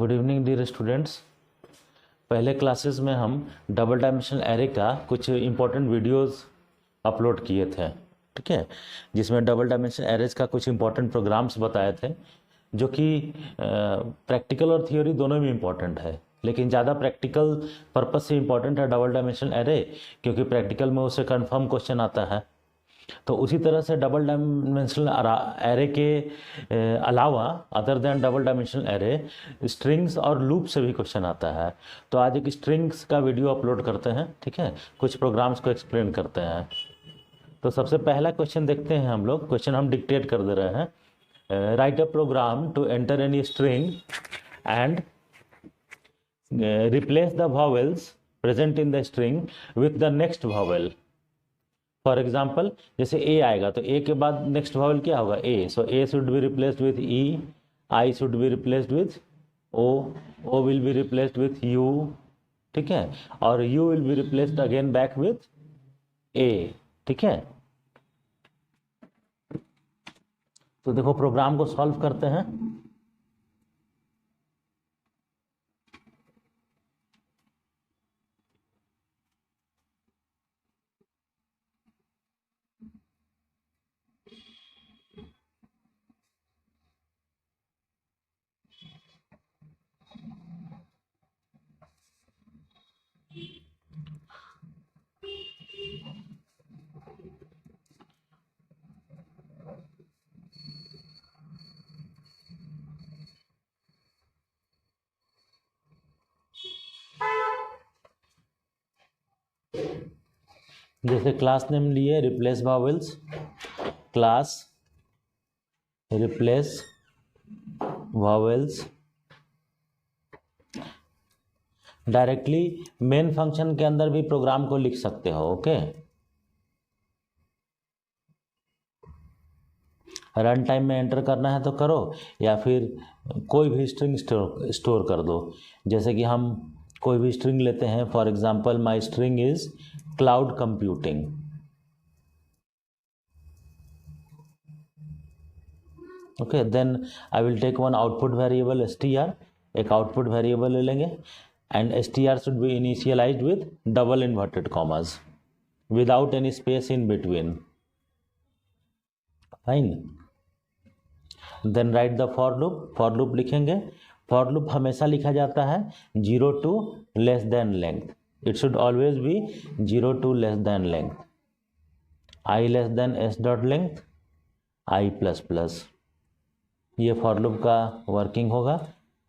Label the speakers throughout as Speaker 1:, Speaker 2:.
Speaker 1: Good evening dear students. पहले classes में हम डबल डायमेंशनल एरे का कुछ इंपॉर्टेंट वीडियोस अपलोड किए थे, ठीक है, जिसमें डबल डायमेंशनल एरेज का कुछ इंपॉर्टेंट प्रोग्राम्स बताए थे जो कि प्रैक्टिकल और थियोरी दोनों में इम्पॉर्टेंट है, लेकिन ज़्यादा प्रैक्टिकल पर्पज से इम्पॉर्टेंट है डबल डायमेंशनल एरे, क्योंकि प्रैक्टिकल में उससे कन्फर्म क्वेश्चन आता है। तो उसी तरह से डबल डायमेंशनल एरे के अलावा other than double dimensional array strings और लूप से भी क्वेश्चन आता है। तो आज एक स्ट्रिंग्स का वीडियो अपलोड करते हैं, ठीक है, कुछ प्रोग्राम्स को एक्सप्लेन करते हैं। तो सबसे पहला क्वेश्चन देखते हैं हम लोग। क्वेश्चन हम डिक्टेट कर दे रहे हैं। Write a program to enter any string and replace the vowels present in the string with the next vowel। For example, जैसे ए आएगा तो ए के बाद नेक्स्ट वावल क्या होगा? A. So A should be replaced with E, I should be replaced with O, O will be replaced with U, ठीक है, और U will be replaced again back with A, ठीक है। तो देखो प्रोग्राम को सॉल्व करते हैं। जैसे क्लास नेम लिए replace vowels, class replace vowels, directly main function के अंदर भी प्रोग्राम को लिख सकते हो, ओके। रन टाइम में एंटर करना है तो करो, या फिर कोई भी स्ट्रिंग स्टोर कर दो। जैसे कि हम कोई भी स्ट्रिंग लेते हैं, for example my string is cloud computing, okay. Then I will take one output variable str, एक आउटपुट वेरिएबल ले लेंगे, and str should be initialized with double inverted commas without any space in between, fine. Then write the for loop, for loop लिखेंगे। For loop हमेशा लिखा जाता है 0 to less than length, it should always be 0 to less than length, I less than S dot length, I plus plus, ये for loop का working होगा।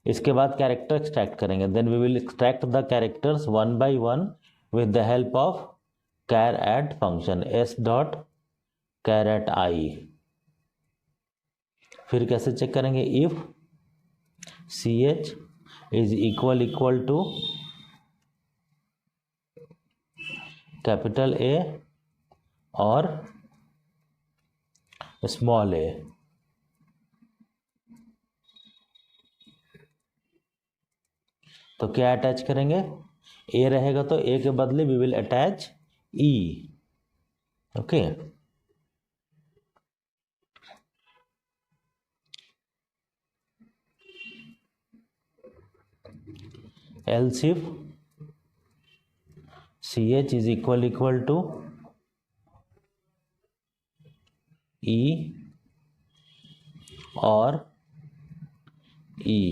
Speaker 1: इसके बाद कैरेक्टर एक्सट्रैक्ट करेंगे। Then we will extract the characters one by one with the help of char at function S dot char at I. फिर कैसे check करेंगे? If C H is equal to capital A और small ए, तो क्या attach करेंगे? ए रहेगा तो A के बदले we will attach E, okay. Else if C H is equal to E और E,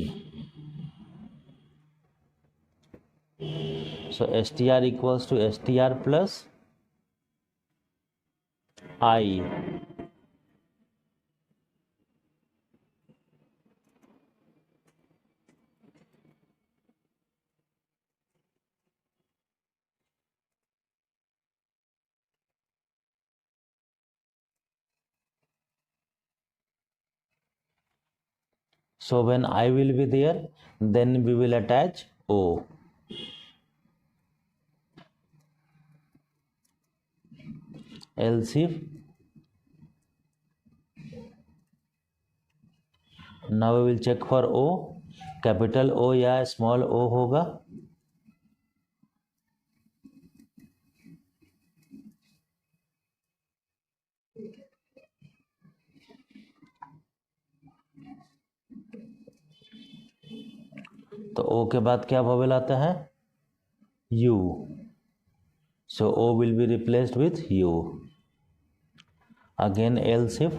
Speaker 1: so str equals to str plus I. So when I will be there, then we will attach O. Else if, now we will check for O, capital O या small O होगा, तो ओ के बाद क्या vowel आता है, U, so O will be replaced with U. Again else if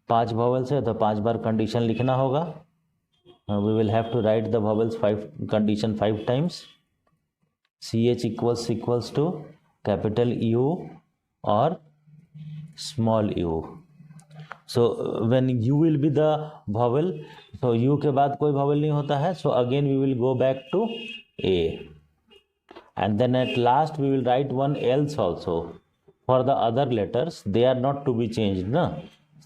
Speaker 1: 5 vowels है तो 5 बार कंडीशन लिखना होगा। We will have to write the vowels 5 condition 5 times. CH equals to capital U और small u। So when u will be the vowel, so u के बाद कोई vowel नहीं होता है, so again we will go back to a, and then at last we will write one else also for the other letters, they are not to be changed ना,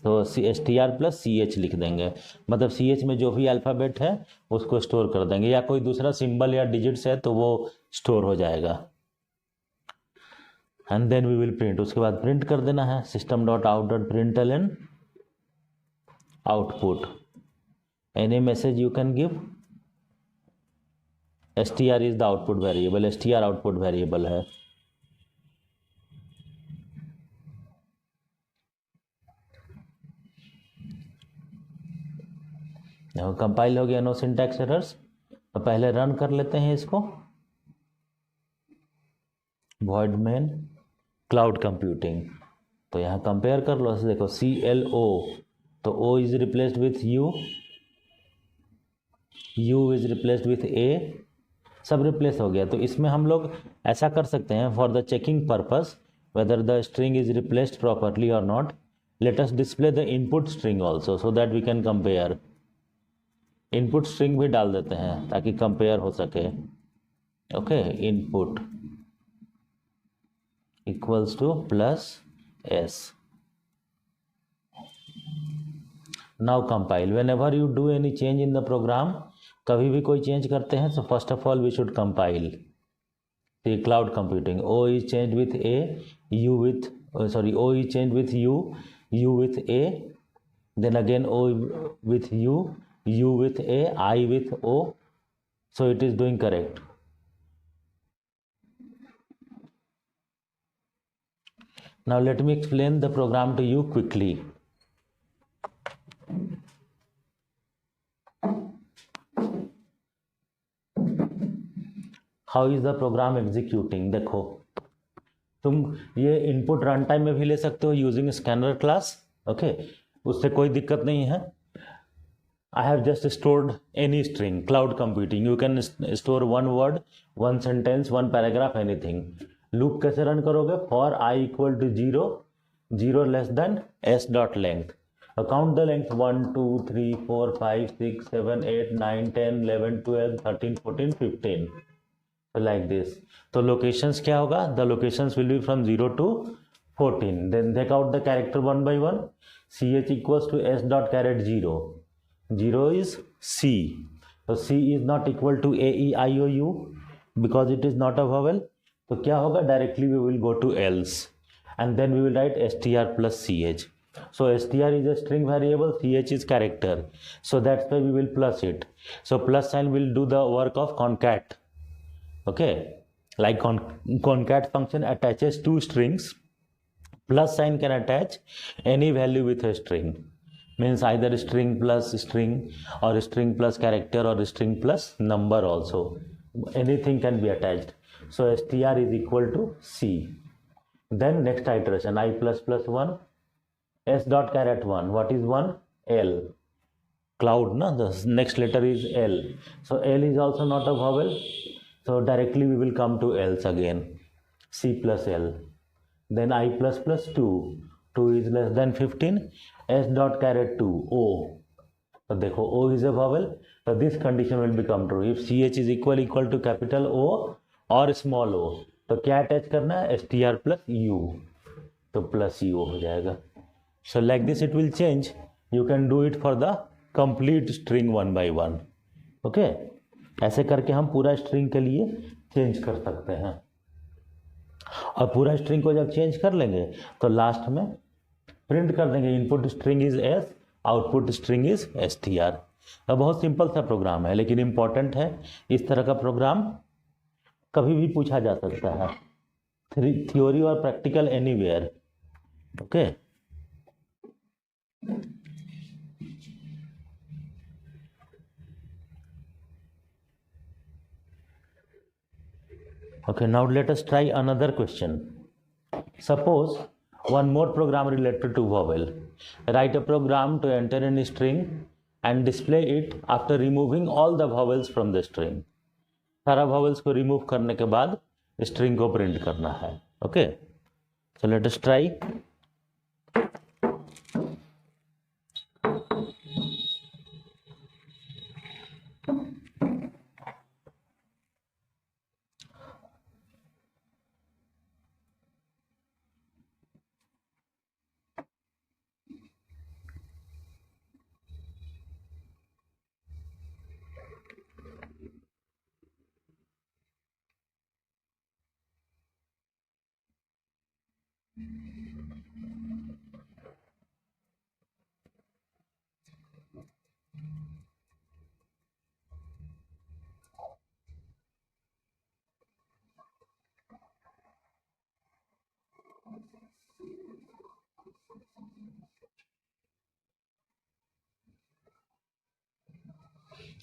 Speaker 1: तो str plus ch लिख देंगे, मतलब ch में जो भी alphabet है उसको स्टोर कर देंगे, या कोई दूसरा सिंबल या डिजिट्स है तो वो स्टोर हो जाएगा। And then we will print, उसके बाद प्रिंट कर देना है, system dot out dot println output, any message you can give, str is the output variable, str output variable है। कंपाइल हो गया, नो सिंटैक्स एरर्स। तो पहले रन कर लेते हैं इसको, void main क्लाउड कंप्यूटिंग, तो यहाँ कंपेयर कर लो, देखो CLO, तो O is replaced with U, U is replaced with A, सब रिप्लेस हो गया। तो इसमें हम लोग ऐसा कर सकते हैं, for the checking purpose whether the string is replaced properly और not, let us display the input string also so that we can compare. Input string भी डाल देते हैं ताकि कंपेयर हो सके। Okay, input equals to plus S। Now compile, whenever you do any change in the program, कभी भी कोई चेंज करते हैं तो first of all we should compile the cloud computing. O is changed with A, U with O is changed with U, U with A, then again O with U, U with A, I with O, so it is doing correct। Now let me explain the program to you quickly। How is the program executing, देखो तुम ये input run time में भी ले सकते हो using scanner class. Okay, उससे कोई दिक्कत नहीं है। I have just stored any string, cloud computing, you can store one word, one sentence, one paragraph, anything. Loop कैसे रन करोगे, for i equal to 0, 0 less than s dot length, count the length 1 2 3 4 5 6 7 8 9 10 11 12 13 14 15 like this। तो locations क्या होगा, the locations will be from 0 to 14, then take out the character one by one। ch equals to s dot caret 0, 0 is c, so c is not equal to a e i o u because it is not a vowel, तो क्या होगा, directly we will go to else and then we will write str plus ch। so str is a string variable, ch is character, so that's why we will plus it, so plus sign will do the work of concat। okay, like concat function attaches two strings, plus sign can attach any value with a string, means either string plus string or string plus character or string plus number also, anything can be attached, so str is equal to c। then next iteration, I plus plus 1, s dot caret 1, what is 1, l, cloud na, the next letter is l, so l is also not a vowel, so directly we will come to else again, c plus l, then I plus plus 2, 2 is less than 15, s dot caret 2, o, तो देखो o is a vowel, so this condition will become true if ch is equal to capital O और small o, तो क्या attach करना है, str plus u, तो plus u हो जाएगा। so like this it will change, you can do it for the complete string one by one। okay, ऐसे करके हम पूरा स्ट्रिंग के लिए चेंज कर सकते हैं, और पूरा स्ट्रिंग को जब चेंज कर लेंगे तो लास्ट में प्रिंट कर देंगे, input string is s, output string is str। अब बहुत सिंपल सा प्रोग्राम है लेकिन इम्पॉर्टेंट है, इस तरह का प्रोग्राम कभी भी पूछा जा सकता है, थ्योरी और practical anywhere. Okay, Okay, now let us try another question. Suppose one more program related to vowel. Write a program to enter in a string and display it after removing all the vowels from the string. सारा vowels को remove करने के बाद string को print करना है. Okay, so let us try.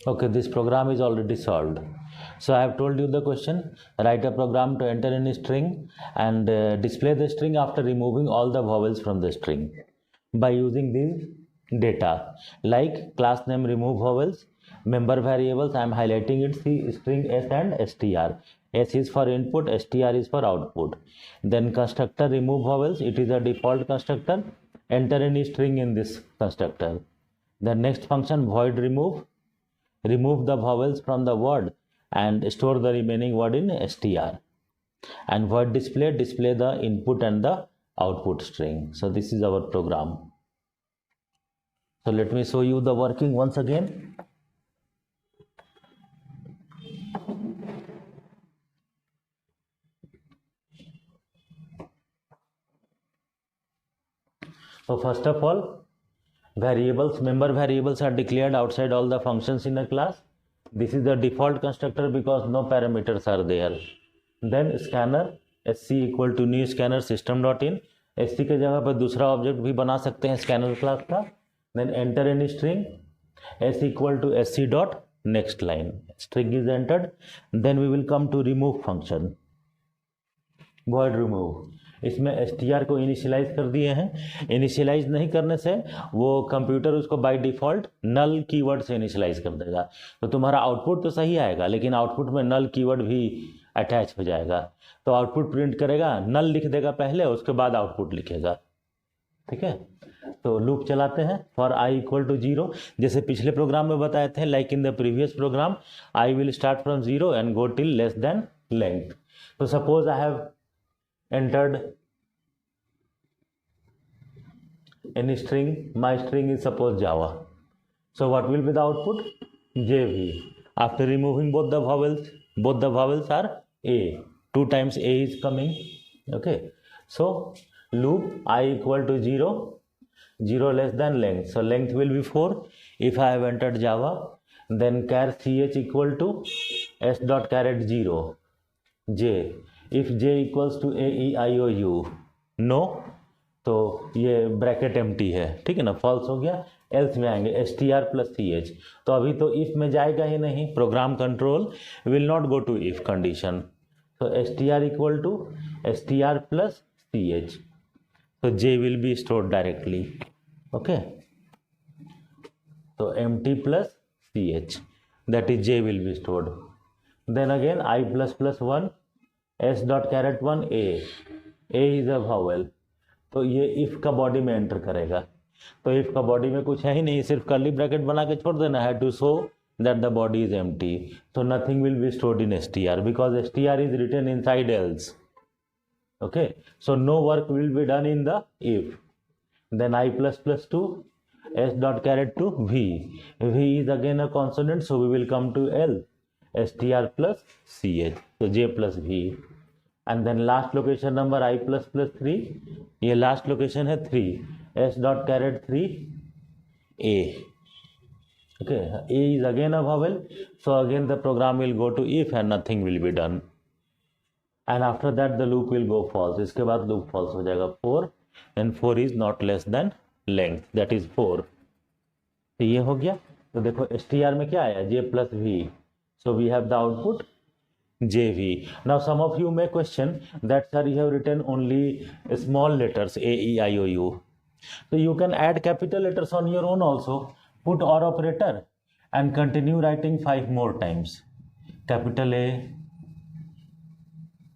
Speaker 1: Okay, this program is already solved. So I have told you the question. Write a program to enter in a string and display the string after removing all the vowels from the string by using these data like class name remove vowels, member variables. I am highlighting it. See string s and str. S is for input, str is for output. Then constructor remove vowels. It is a default constructor. Enter any string in this constructor. The next function void remove the vowels from the word and store the remaining word in str. And void display the input and the output string. So this is our program. So let me show you the working once again. So first of all, member variables are declared outside all the functions in a class. This is the default constructor because no parameters are there. Then scanner sc equal to new scanner system.in. sc के जगह पर दूसरा object भी बना सकते हैं scanner class का. Then enter any string s equal to sc dot next line. String is entered. Then we will come to remove function. void remove. इसमें str को इनिशियलाइज कर दिए हैं. इनिशियलाइज नहीं करने से वो कंप्यूटर उसको बाय डिफॉल्ट नल कीवर्ड से इनिशियलाइज कर देगा. तो तुम्हारा आउटपुट तो सही आएगा लेकिन आउटपुट में नल कीवर्ड भी अटैच हो जाएगा. तो आउटपुट प्रिंट करेगा, नल लिख देगा पहले, उसके बाद आउटपुट लिखेगा. ठीक है, तो लूप चलाते हैं. फॉर आई इक्वल टू 0, जैसे पिछले प्रोग्राम में बताए थे, like in the previous program, I will start from 0 and go till less than length. तो suppose I have entered any string. My string is suppose Java. So what will be the output? JV. After removing both the vowels are A. 2 times A is coming. Okay. So loop I equal to 0, 0 less than length. So length will be 4. If I have entered Java, then char ch equal to s dot caret 0 J. If J equals to A E I O U no, तो ये bracket empty है. ठीक है ना, false हो गया. Else में आएंगे S T R plus C H. तो अभी तो इफ में जाएगा ही नहीं, program control will not go to if condition. तो S T R equal to S T R plus C H. तो J will be stored directly. Okay, तो empty plus C H, that is J will be stored. Then again I plus plus 1 s dot caret 1 a is a vowel. तो ये if का body में enter करेगा. तो if का body में कुछ है ही नहीं, सिर्फ कर्ली ब्रैकेट बना के छोड़ देना है to show that the body is empty. तो nothing will be stored in str because str is written inside else. Okay, so no work will be done in the if. Then I plus plus 2 s dot caret 2 v is again a consonant, so we will come to l str plus ch. तो j plus v. And then last location number i plus plus 3, ये last location है 3, s dot caret 3 a. Okay, a is again a vowel, so again the program will go to if and nothing will be done. And after that the loop will go false. इसके बाद loop false हो जाएगा 4 and 4 is not less than length, that is 4. तो ये हो गया. तो देखो str में क्या आया, j plus v. So we have the output JV. Now some of you may question that sir you have written only small letters A E I O U. So you can add capital letters on your own also. Put OR operator and continue writing 5 more times. Capital A,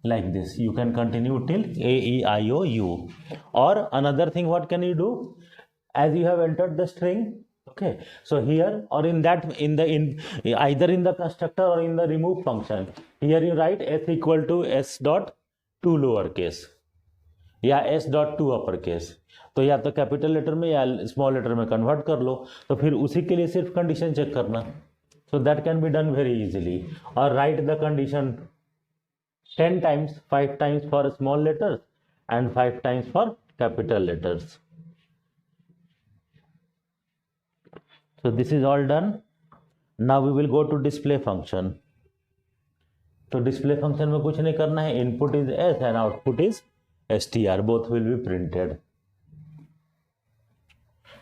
Speaker 1: like this. You can continue till A E I O U. Or another thing, what can you do? As you have entered the string, okay, so here or in that either in the constructor or in the remove function, here you write s equal to s dot 2 lowercase या s dot to upper case. तो या तो capital letter में या small letter में convert कर लो. तो फिर उसी के लिए सिर्फ कंडीशन चेक करना. So that can be done very easily. और right the condition 10 times, 5 times for small letters and 5 times for capital letters. So this is all done. Now we will go to display function. तो display function में कुछ नहीं करना है. Input is S and output is STR. Both will be printed.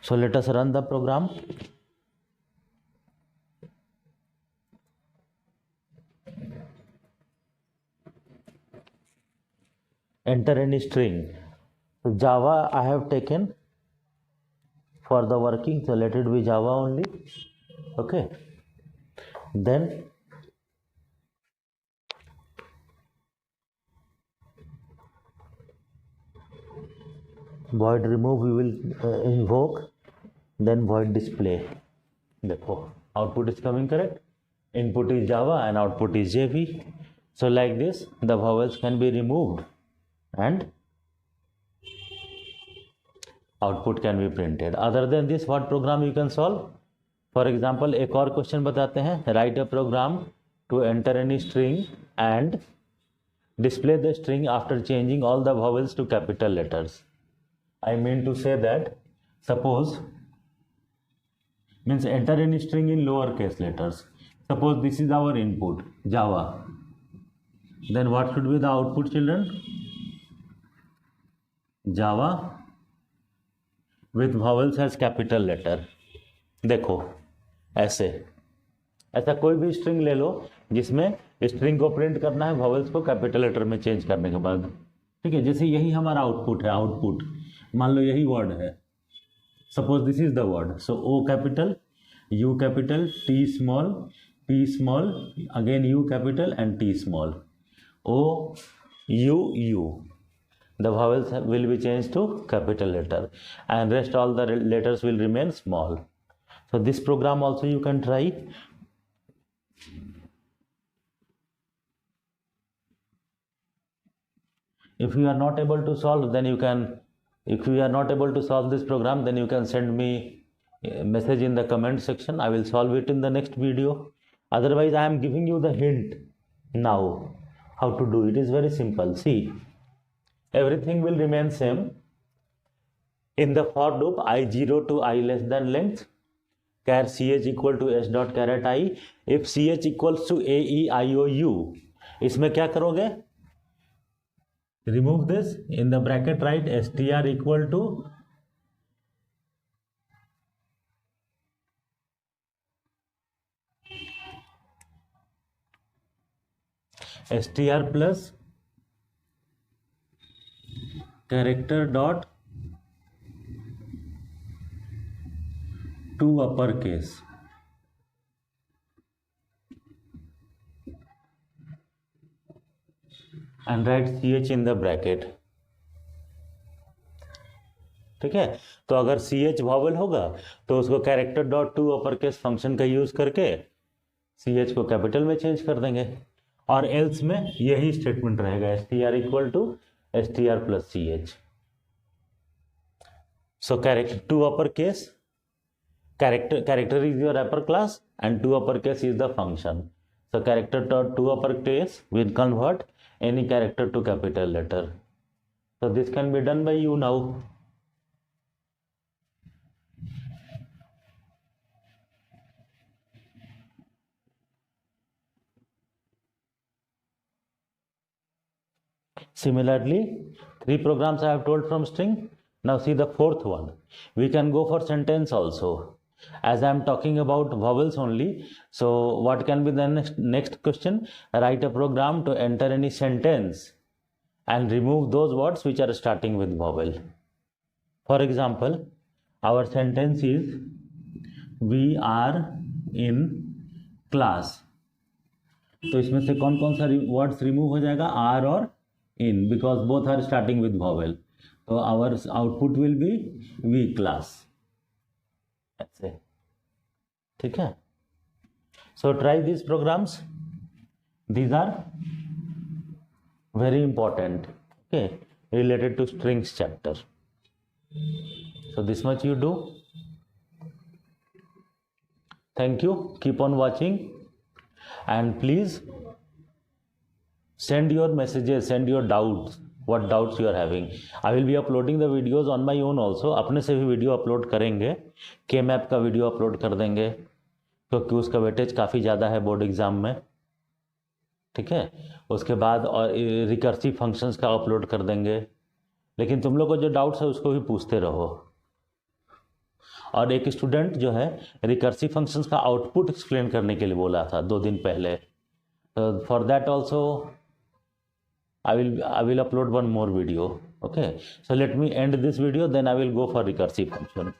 Speaker 1: So let us run the program. Enter any string. So Java I have taken for the working, so let it be Java only. Okay, then void remove we will invoke, then void display. देखो output is coming correct. Input is Java and output is JV. So like this the vowels can be removed and output can be printed. Other than this, what program you can solve? For example, एक और question बताते हैं. Write a program to enter any string and display the string after changing all the vowels to capital letters. I mean to say that suppose means enter any string in lowercase letters. Suppose this is our input Java. Then what should be the output, children? Java with vowels as capital letter. देखो ऐसे ऐसा कोई भी string ले लो जिसमें string को print करना है वॉवेल्स को कैपिटल लेटर में चेंज करने के बाद. ठीक है, जैसे यही हमारा आउटपुट है. आउटपुट मान लो यही वर्ड है. Suppose this is the word. So O capital, U capital, T small, P small, again U capital and T small. O U U. The vowels will be changed to capital letter and rest all the letters will remain small. So this program also you can try. If you are not able to solve, then you can, if you are not able to solve this program, then you can send me a message in the comment section. I will solve it in the next video. Otherwise I am giving you the hint now how to do it. Is very simple. See, everything will remain same. In the for loop I0 to I less than length, char ch equal to s dot caret I. If ch equals to a e I o u, इसमें क्या करोगे? Remove this. In the bracket write str equal to str plus character dot to uppercase. And write ch in the bracket. ठीक है, तो अगर ch vowel होगा तो उसको character dot to uppercase function का यूज करके ch को कैपिटल में चेंज कर देंगे. और एल्स में यही स्टेटमेंट रहेगा str equal to str plus ch. So character to uppercase, character is your upper class and to uppercase is the function. So character to uppercase will convert any character to capital letter. So this can be done by you now. Similarly, 3 programs I have told from string. Now see the fourth one. We can go for sentence also. As I am talking about vowels only, so what can be the next question? Write a program to enter any sentence and remove those words which are starting with vowel. For example, our sentence is we are in class. तो इसमें से कौन कौन सा words remove हो जाएगा? आर और इन, because both are starting with vowel. तो our output will be we class. ऐसे, ठीक है. So try this programs, these are very important, okay, related to strings chapter. So this much you do. Thank you. Keep on watching and please send your messages, send your doubts, what doubts you are having. I will be uploading the videos on my own also. अपने से भी video upload करेंगे. K-Map का video upload कर देंगे क्योंकि उसका weightage काफ़ी ज़्यादा है बोर्ड एग्ज़ाम में, ठीक है. उसके बाद और रिकर्सिव फंक्शंस का अपलोड कर देंगे. लेकिन तुम लोग को जो डाउट्स है उसको भी पूछते रहो. और एक स्टूडेंट जो है रिकर्सिव फंक्शंस का आउटपुट एक्सप्लेन करने के लिए बोला था 2 दिन पहले. For that also I will upload one more video. Okay, so let me end this video, then I will go for recursive function.